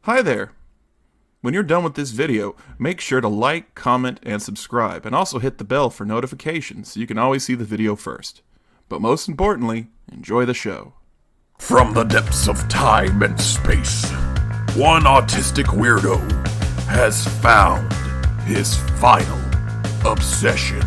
Hi there! When you're done with this video, make sure to like, comment, and subscribe, and also hit the bell for notifications so you can always see the video first. But most importantly, enjoy the show. From the depths of time and space, one autistic weirdo has found his final obsession.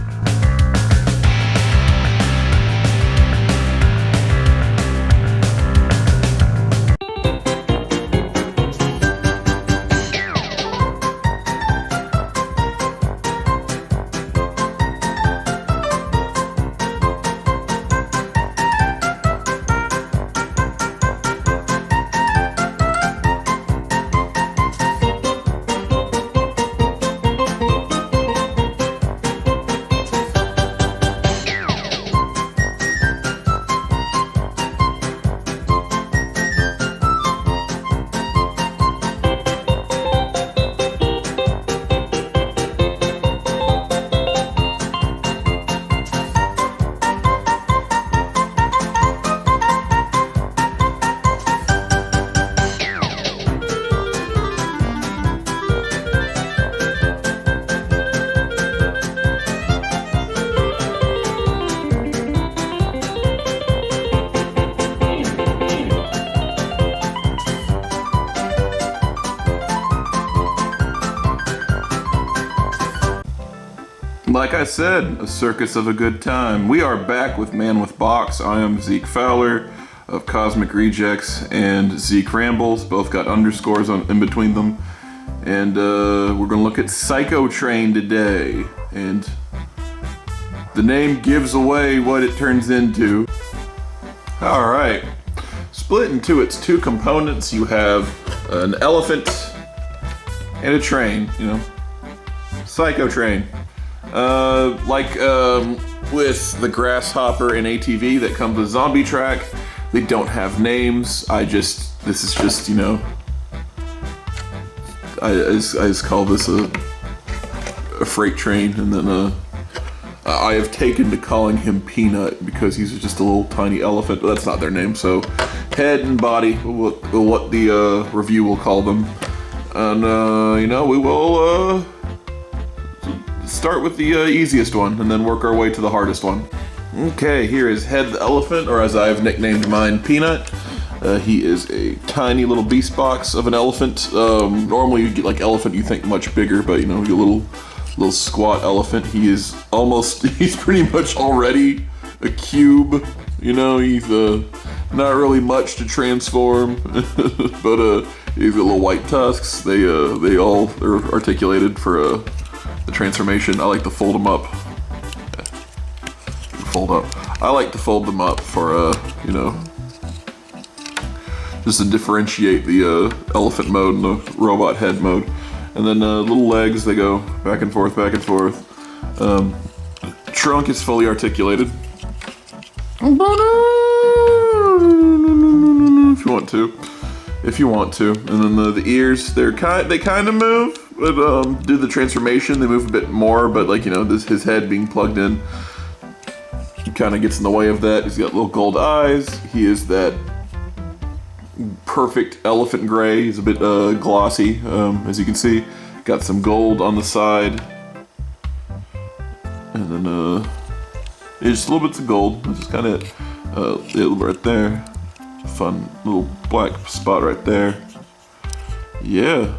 Like I said, a circus of a good time. We are back with Man with Box. I am Zeke Fowler of Cosmic Rejects and Zeke Rambles. Both got underscores in between them. And we're gonna look at Psychotrain today. And the name gives away what it turns into. Alright. Split into its two components, you have an elephant and a train, you know. Psychotrain. With the Grasshopper and ATV that comes with Zombie Track, they don't have names. This is just, you know, I just call this a freight train, and then I have taken to calling him Peanut because he's just a little tiny elephant, but that's not their name, so head and body, what the review will call them. And, you know, we will, start with the easiest one and then work our way to the hardest one. Okay, here is Head the Elephant, or as I have nicknamed mine, Peanut. He is a tiny little Beastbox of an elephant. Normally you get like elephant, you think much bigger, but you know, you little squat elephant. He's pretty much already a cube. You know, he's not really much to transform, but he's got little white tusks. They're articulated for the transformation. I like to fold them up. I like to fold them up for, you know, just to differentiate the elephant mode and the robot head mode. And then little legs, they go back and forth, back and forth. Trunk is fully articulated. If you want to. And then the ears, they kind of move, but due to the transformation, they move a bit more. But like, you know, his head being plugged in kind of gets in the way of that. He's got little gold eyes. He is that perfect elephant gray. He's a bit glossy, as you can see. Got some gold on the side, and then just little bits of gold. That's just kind of it right there. Fun little black spot right there. Yeah,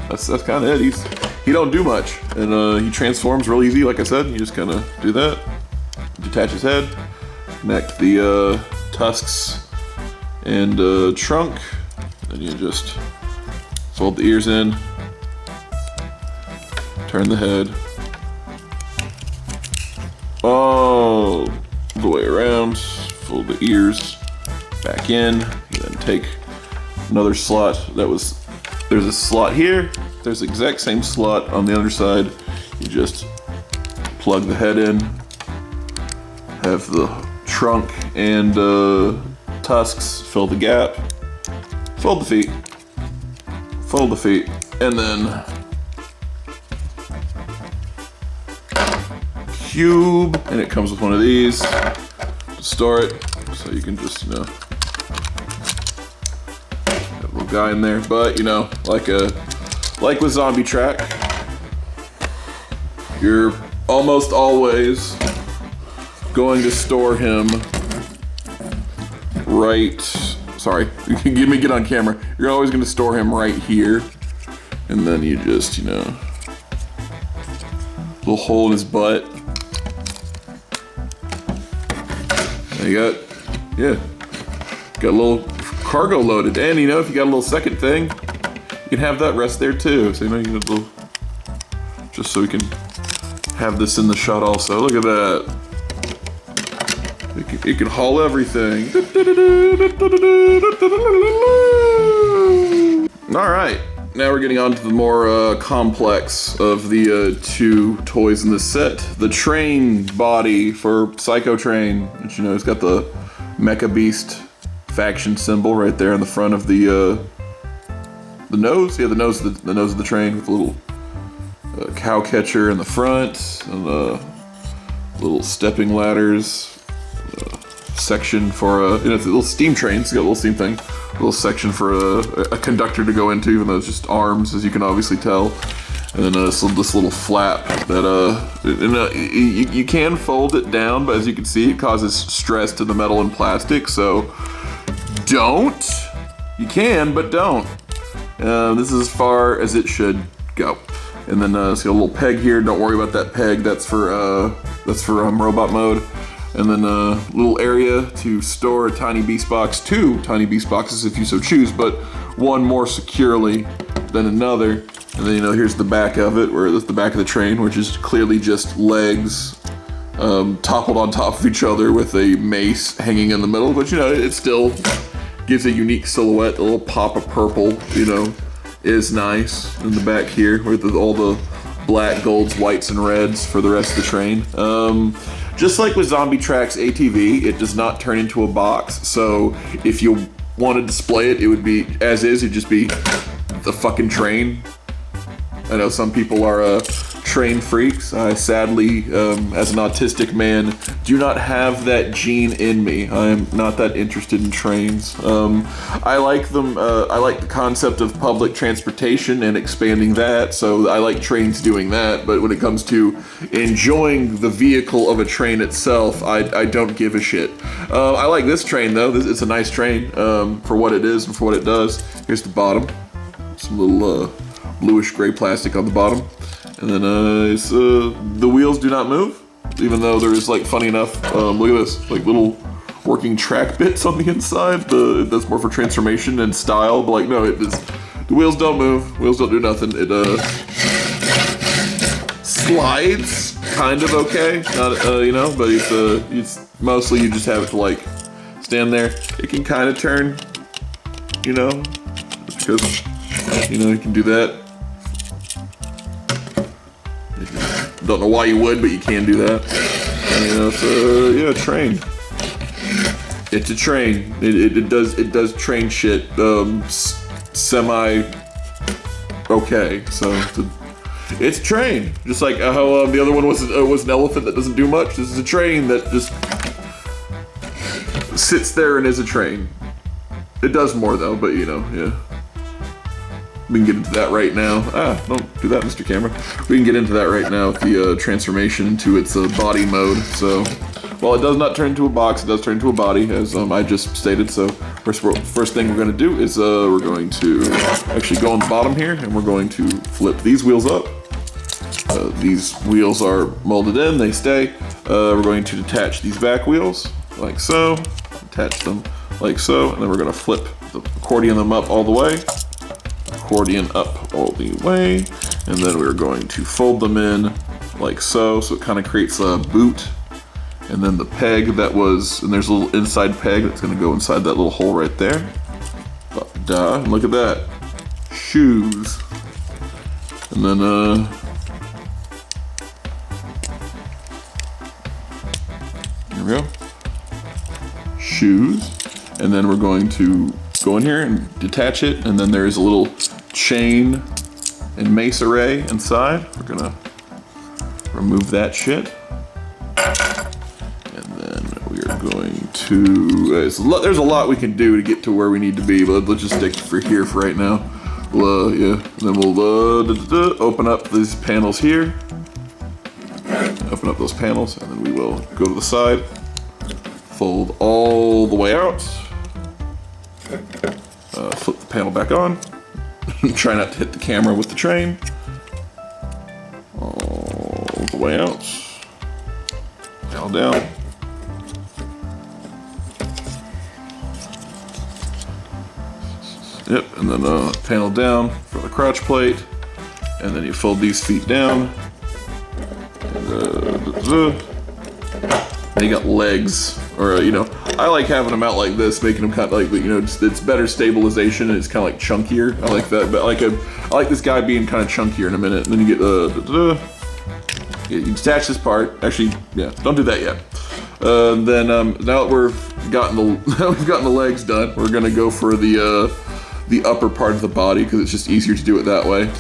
that's kind of it. He don't do much, and he transforms real easy. Like I said, you just kind of do that. Detach his head, connect the tusks and trunk, and you just fold the ears in, turn the head. Oh, the way around. Fold the ears back in. You then take another slot. There's a slot here. There's the exact same slot on the other side. You just plug the head in. Have the trunk and tusks fill the gap. Fold the feet. Fold the feet. And then cube, and it comes with one of these to store it, so you can just, you know, have a little guy in there. But you know, like with Zombie Track, you're almost always going to store him right. Sorry, let me get on camera. You're always going to store him right here, and then you just, you know, little hole in his butt. There you got, yeah, got a little cargo loaded, and you know, if you got a little second thing, you can have that rest there too. So you know, you get a little, just so we can have this in the shot also. Look at that. It can haul everything. All right, now we're getting on to the more complex of the two toys in this set. The train body for Psychotrain, which you know, it's got the Mecha Beast faction symbol right there in the front of the nose. Yeah, the nose of the train with a little cow catcher in the front, and little stepping ladders. Section for you know, it's a little steam train. It's got a little steam thing. A little section for a conductor to go into, even though it's just arms, as you can obviously tell. And then this little flap that you can fold it down, but as you can see, it causes stress to the metal and plastic. So don't. You can, but don't. This is as far as it should go. And then it's got a little peg here. Don't worry about that peg. That's for robot mode. And then a little area to store a tiny Beastbox, 2 tiny Beastboxes if you so choose, but one more securely than another. And then, you know, here's the back of it, where that's the back of the train, which is clearly just legs toppled on top of each other with a mace hanging in the middle. But, you know, it still gives a unique silhouette. A little pop of purple, you know, is nice in the back here, with all the black, golds, whites, and reds for the rest of the train. Just like with Zombie Track's ATV, it does not turn into a box. So if you want to display it, it would be as is. It'd just be the fucking train. I know some people are train freaks. I sadly, as an autistic man, do not have that gene in me. I am not that interested in trains. I like them. I like the concept of public transportation and expanding that. So I like trains doing that. But when it comes to enjoying the vehicle of a train itself, I don't give a shit. I like this train though. It's a nice train for what it is and for what it does. Here's the bottom. Some little bluish gray plastic on the bottom. And then the wheels do not move, even though there is, like, funny enough, look at this, like little working track bits on the inside. That's more for transformation and style, but like, no, the wheels don't move, wheels don't do nothing. It slides kind of okay, not you know, but it's mostly you just have it to like stand there. It can kind of turn, you know, just because, you know, you can do that. Don't know why you would, but you can do that. And, you know, it's yeah, a train. It's a train. It does train shit semi okay. So it's a train. Just like how the other one was an elephant that doesn't do much. This is a train that just sits there and is a train. It does more though, but you know, yeah. We can get into that right now. Don't do that, Mr. Camera. We can get into that right now with the transformation into its body mode. So, while it does not turn into a box, it does turn into a body, as I just stated. So, first thing we're going to do is we're going to actually go on the bottom here, and we're going to flip these wheels up. These wheels are molded in, they stay. We're going to detach these back wheels, like so. Attach them like so, and then we're going to flip accordion them up all the way. Accordion up all the way, and then we're going to fold them in like so it kind of creates a boot, and then the peg and there's a little inside peg that's going to go inside that little hole right there. Look at that. Shoes. And then here we go. Shoes. And then we're going to go in here and detach it, and then there's a little chain and mace array inside. We're gonna remove that shit, and then we are going there's a lot we can do to get to where we need to be, but let's just stick for here for right now. Yeah, and then we'll open up these panels here. Open up those panels, and then we will go to the side, fold all the way out, flip the panel back on. Try not to hit the camera with the train. All the way out, panel down. Yep, and then panel down for the crotch plate, and then you fold these feet down. And you got legs, or you know, I like having them out like this, making them kind of like, you know, it's better stabilization and it's kind of like chunkier. I like that, but I like this guy being kind of chunkier in a minute. And then you get you detach this part. Actually, yeah, don't do that yet. Then now that we've gotten the legs done, we're gonna go for the upper part of the body because it's just easier to do it that way.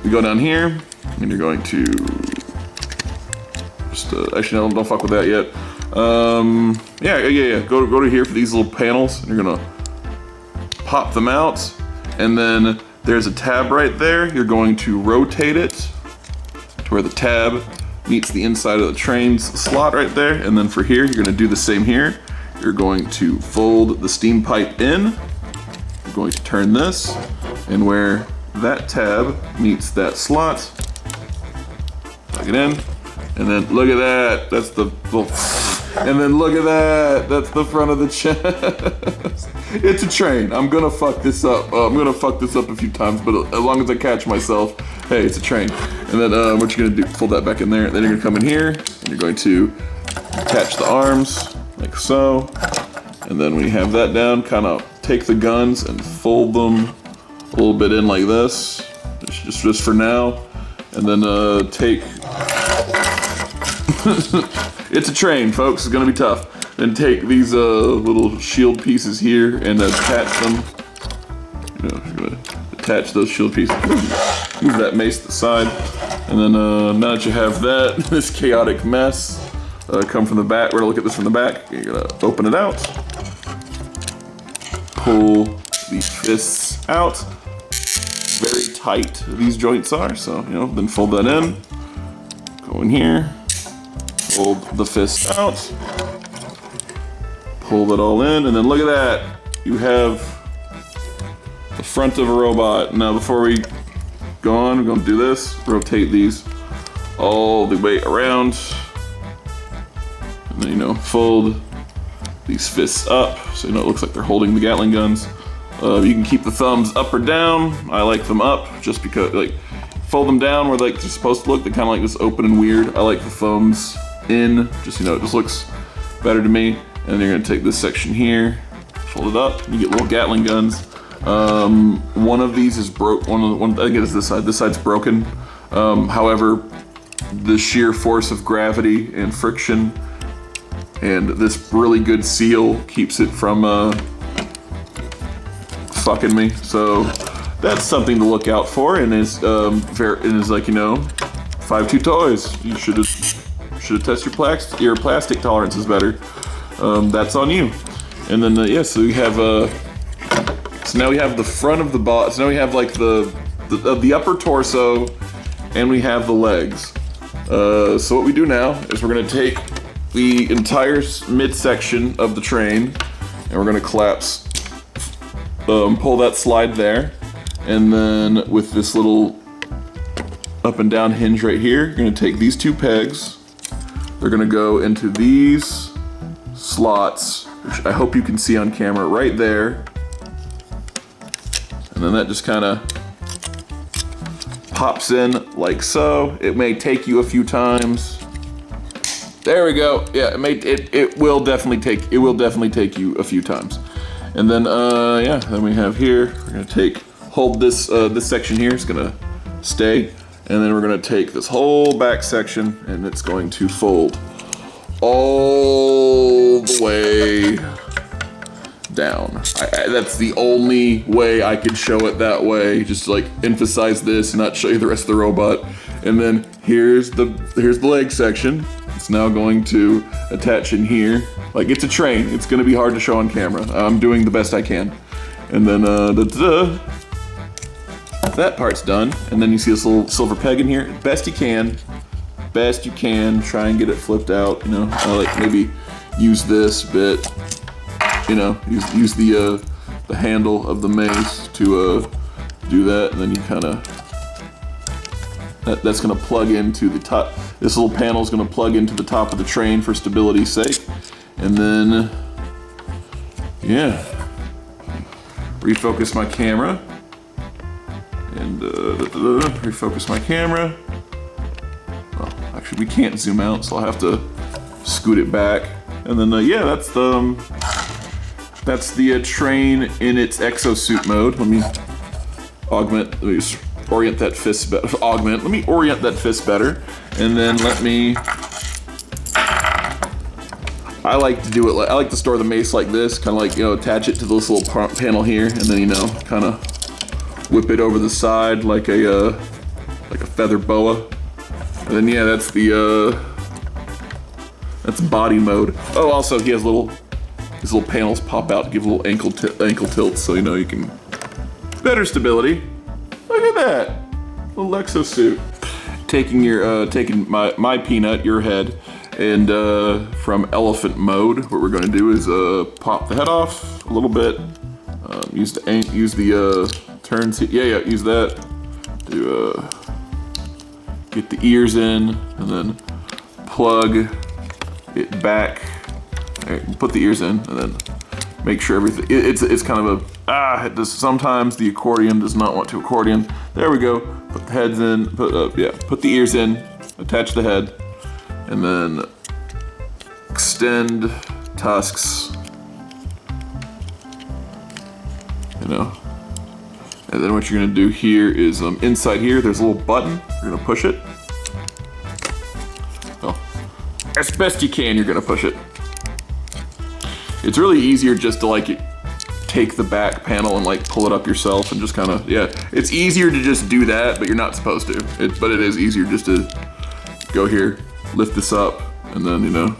You go down here, and you're going to just actually no, don't fuck with that yet. Yeah. Go to here for these little panels, and you're gonna pop them out, and then there's a tab right there. You're going to rotate it to where the tab meets the inside of the train's slot right there, and then for here, you're gonna do the same here. You're going to fold the steam pipe in. You're going to turn this, and where that tab meets that slot, plug it in, and then look at that. That's the little, and then look at that. That's the front of the chest. It's a train. I'm gonna fuck this up. I'm gonna fuck this up a few times, but as long as I catch myself, hey, it's a train. And then what you're gonna do, fold that back in there. Then you're gonna come in here, and you're going to attach the arms like so. And then when you have that down, kind of take the guns and fold them a little bit in like this, just for now. And then take. It's a train, folks. It's gonna be tough. Then take these little shield pieces here and attach them. You know, you're gonna attach those shield pieces. Move that mace to the side, and then now that you have that, this chaotic mess, come from the back. We're gonna look at this from the back. You're gonna open it out, pull these fists out. Very tight these joints are, so you know. Then fold that in. Go in here. Fold the fist out, pull that all in, and then look at that. You have the front of a robot. Now before we go on, we're gonna do this. Rotate these all the way around. And then, you know, fold these fists up so you know it looks like they're holding the Gatling guns. You can keep the thumbs up or down. I like them up just because, like, fold them down where like they're supposed to look. They're kind of like this open and weird. I like the thumbs in, just, you know, it just looks better to me. And then you're gonna take this section here, fold it up, you get little Gatling guns. One of these is broke. I think it's this side. This side's broken. However, the sheer force of gravity and friction and this really good seal keeps it from fucking me. So that's something to look out for. And is like, you know, 5.2 toys. You should have tested your plastic tolerances better. That's on you. And then yeah, so we have so now we have the front of the body. So now we have like the upper torso, and we have the legs. So what we do now is we're gonna take the entire midsection of the train, and we're gonna collapse, pull that slide there, and then with this little up and down hinge right here, you're gonna take these two pegs. They're gonna go into these slots, which I hope you can see on camera right there. And then that just kind of pops in like so. It may take you a few times. There we go. Yeah, it will definitely take you a few times. And then yeah, then we have here, we're gonna hold this this section here, it's gonna stay. And then we're gonna take this whole back section and it's going to fold all the way down. That's the only way I could show it that way, just to like emphasize this and not show you the rest of the robot. And then here's the leg section. It's now going to attach in here Like, it's a train. It's gonna be hard to show on camera. I'm doing the best I can. And then, that part's done. And then you see this little silver peg in here. Best you can. Best you can. Try and get it flipped out, you know. Like, maybe use this bit, you know, use the handle of the mace to do that. And then you kind of, that's gonna plug into the top. This little panel is gonna plug into the top of the train for stability's sake. And then, yeah, refocus my camera. And refocus my camera. Well, actually we can't zoom out, so I'll have to scoot it back. And then, yeah, that's the train in its exosuit mode. Let me orient that fist better. Let me orient that fist better. And then let me, I like to store the mace like this, kind of like, you know, attach it to this little panel here, and then, you know, kind of whip it over the side like a feather boa. And then, yeah, that's body mode. Oh, also he has these little panels pop out to give a little ankle tilt, so, you know, you can better stability. Look at that, little exosuit. Taking my peanut, your head, and from elephant mode, what we're going to do is pop the head off a little bit. Use the turns. Yeah. Use that to get the ears in, and then plug it back. Right, put the ears in, and then make sure everything. It's kind of sometimes the accordion does not want to accordion. There we go. Put the heads in. Put the ears in. Attach the head, and then extend tusks. You know. And then what you're gonna do here is inside here, there's a little button. You're gonna push it. Well, as best you can, you're gonna push it. It's really easier just to like take the back panel and like pull it up yourself and just kind of, yeah. It's easier to just do that, but you're not supposed to. But it is easier just to go here, lift this up, and then, you know,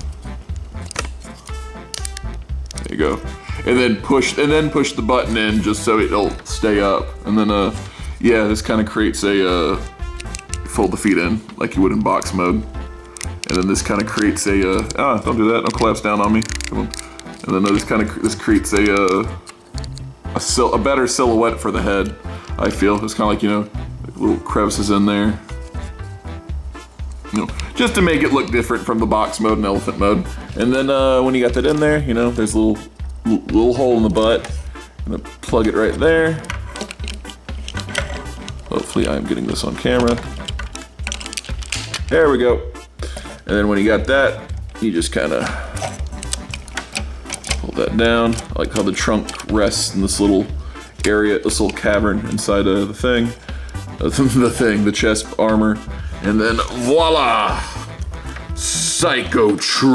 there you go. And then push the button in just so it'll stay up. And then, yeah, this kind of creates a, fold the feet in like you would in box mode. And then this kind of creates a, don't do that, don't collapse down on me, come on. And then this creates a better silhouette for the head, I feel. It's kind of like, you know, like little crevices in there. You know, just to make it look different from the box mode and elephant mode. And then when you got that in there, you know, there's a little hole in the butt. I'm gonna plug it right there. Hopefully I'm getting this on camera. There we go. And then when you got that, you just kind of pull that down. I like how the trunk rests in this little area, this little cavern inside of the thing. The chest armor. And then voila! Psychotrain.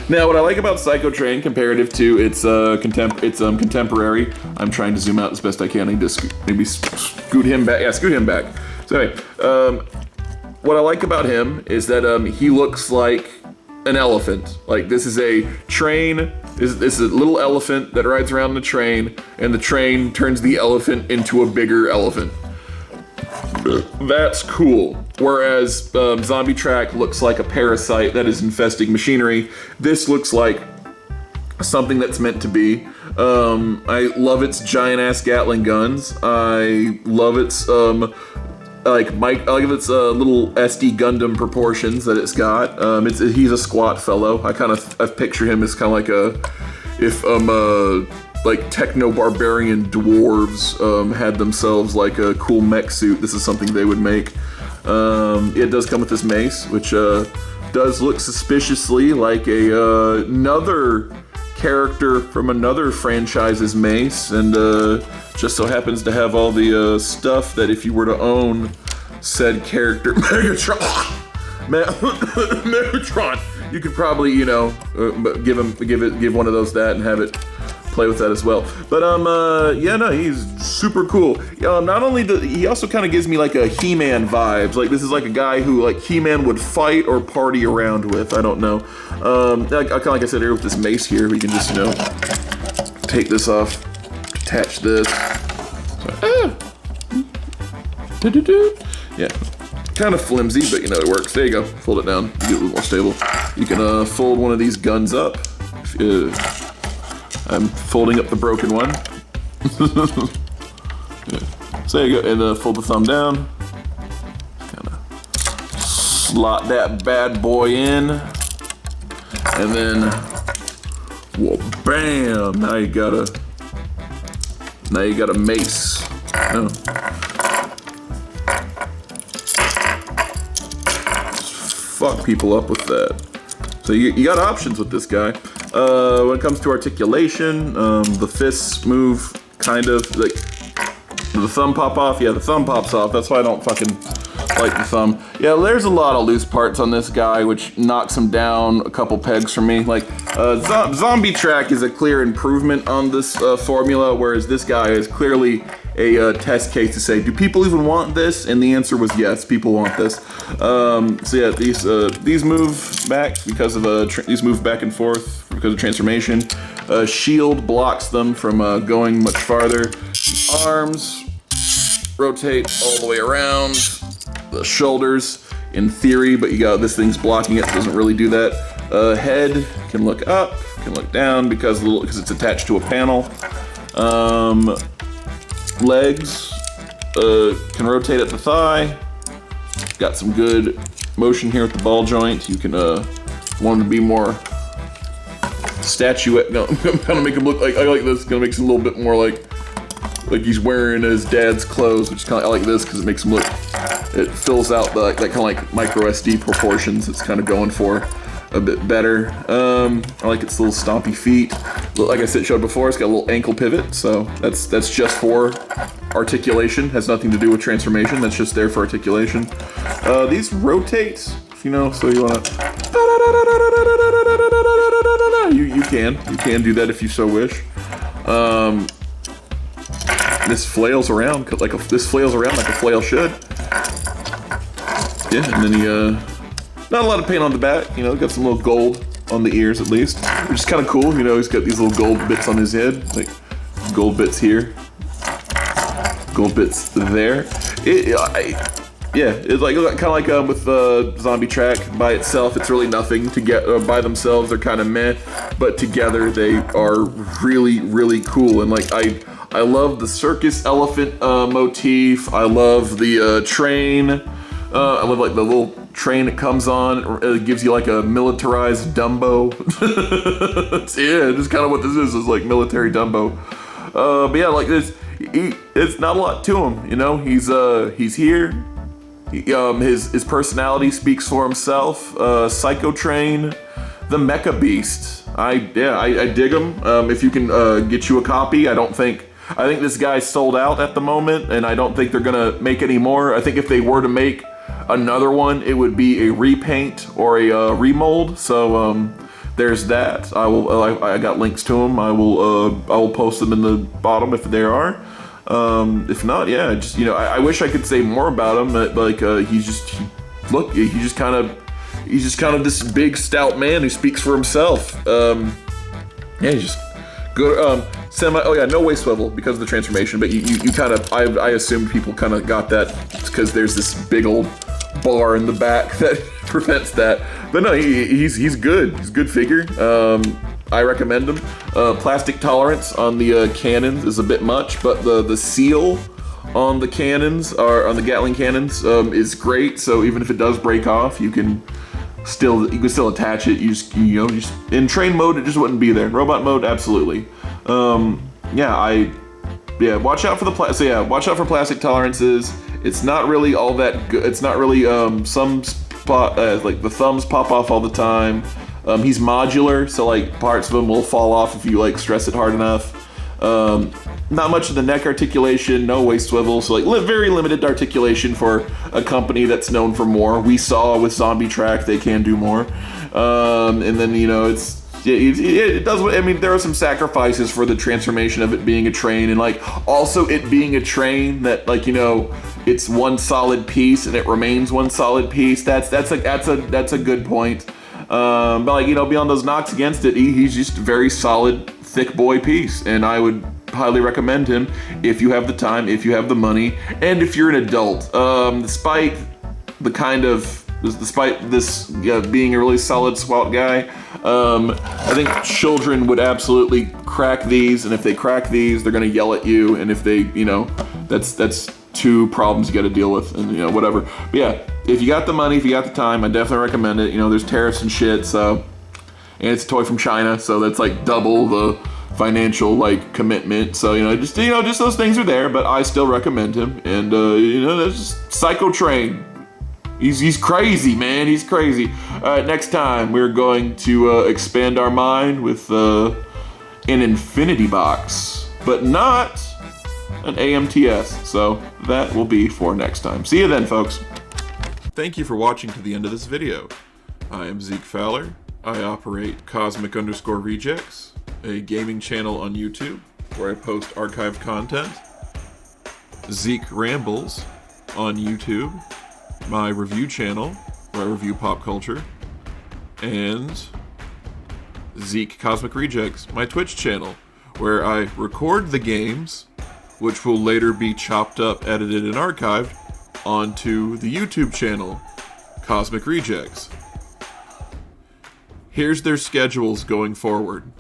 Now, what I like about Psychotrain comparative to its contemporary, I'm trying to zoom out as best I can. I need to maybe scoot him back. Yeah, scoot him back. So anyway, what I like about him is that he looks like an elephant. Like, this is a train. This is a little elephant that rides around the train, and the train turns the elephant into a bigger elephant. That's cool. Whereas Zombie Track looks like a parasite that is infesting machinery. This looks like something that's meant to be. I love its giant ass Gatling guns. I love its I like its little SD Gundam proportions that it's got. He's a squat fellow. I picture him as kind of like like techno-barbarian dwarves had themselves like a cool mech suit. This is something they would make. It does come with this mace, which does look suspiciously like another character from another franchise's mace, and just so happens to have all the stuff that if you were to own said character, Megatron, you could probably, you know, give one of those that and have it play with that as well. But yeah, no, he's super cool. Not only he also kind of gives me like a He-Man vibes. Like this is like a guy who like He-Man would fight or party around with. I don't know. Kind of like I said here with this mace here, we can just take this off, attach this. Yeah, kind of flimsy, but it works. There you go. Fold it down. You get a little more stable. You can fold one of these guns up. I'm folding up the broken one. Yeah. So there you go, and fold the thumb down. Kind of slot that bad boy in, and then, whoa, bam! Now you got a mace. Oh. Fuck people up with that. So you got options with this guy. When it comes to articulation, the fists move kind of like the thumb pop off. Yeah, the thumb pops off. That's why I don't fucking like the thumb. Yeah, there's a lot of loose parts on this guy, which knocks him down a couple pegs for me. Like Zombie Track is a clear improvement on this formula, whereas this guy is clearly a test case to say, do people even want this? And the answer was yes, people want this. So yeah, these move back because of these move back and forth because of transformation. Shield blocks them from going much farther. Arms rotate all the way around. The shoulders, in theory, but you got this thing's blocking it, so it doesn't really do that. Head can look up, can look down because it's attached to a panel. Legs can rotate at the thigh. Got some good motion here with the ball joint. You can want to be more statuette. No, I'm gonna make him look like I like this. Gonna make him a little bit more like he's wearing his dad's clothes, which is kind of I like this because it makes him look. It fills out that kind of like micro SD proportions. It's kind of going for a bit better. I like its little stompy feet. Like I said, showed before, it's got a little ankle pivot, so that's just for articulation. Has nothing to do with transformation. That's just there for articulation. These rotate, so you want to. You can do that if you so wish. This flails around like a flail should. Yeah, and then not a lot of paint on the back, got some little gold on the ears at least, which is kind of cool, he's got these little gold bits on his head, like gold bits here, gold bits there. It's like kind of like with Zombie Track by itself, it's really nothing. To get by themselves, they're kind of meh, but together they are really, really cool. And like I love the circus elephant motif. I love the train. I love like the little train it comes on. It gives you like a militarized Dumbo. Yeah, just kind of what this is like military Dumbo. But yeah, like this, it's not a lot to him. He's here. His personality speaks for himself. Psychotrain, the Mecha Beast. I dig him. If you can get you a copy, I think this guy's sold out at the moment, and I don't think they're gonna make any more. I think if they were to make another one, it would be a repaint or a remold. So there's that. I got links to them. I will post them in the bottom if there are. If not, yeah, just I wish I could say more about him. But like he's just kind of this big stout man who speaks for himself. Yeah, he's just good. No waist swivel because of the transformation, but you kind of I assumed people kind of got that because there's this big old bar in the back that prevents that. But no, he's good. He's a good figure. I recommend him. Plastic tolerance on the cannons is a bit much, but the seal on the cannons on the Gatling cannons is great. So even if it does break off, you can still attach it. You just in train mode, it just wouldn't be there. Robot mode, absolutely. Watch out for watch out for plastic tolerances. It's not really all that good. It's not really some spot like the thumbs pop off all the time. He's modular, so like parts of him will fall off if you like stress it hard enough. Not much of the neck articulation, no waist swivel, so like very limited articulation for a company that's known for more. We saw with Zombie Track they can do more. And then it's it does. I mean, there are some sacrifices for the transformation of it being a train, and like also it being a train that, like, you know, it's one solid piece and it remains one solid piece. That's a good point. But like, you know, beyond those knocks against it, he's just a very solid, thick boy piece, and I would highly recommend him if you have the time, if you have the money, and if you're an adult. Despite this being a really solid SWAT guy, I think children would absolutely crack these, and if they crack these, they're gonna yell at you, and if they, you know, that's two problems you gotta deal with, and, you know, whatever. But yeah, if you got the money, if you got the time, I definitely recommend it. You know, there's tariffs and shit, so, and it's a toy from China, so that's like double the financial like commitment. So, you know, just those things are there, but I still recommend him. And you know, that's just Psychotrain. He's crazy, man. He's crazy. All right, next time we're going to expand our mind with an infinity box, but not an AMTS. So that will be for next time. See you then, folks. Thank you for watching to the end of this video. I am Zeke Fowler. I operate Cosmic_Rejects, a gaming channel on YouTube where I post archived content. Zeke Rambles on YouTube, my review channel where I review pop culture. And Zeke Cosmic Rejects, my Twitch channel, where I record the games, which will later be chopped up, edited, and archived onto the YouTube channel, Cosmic Rejects. Here's their schedules going forward.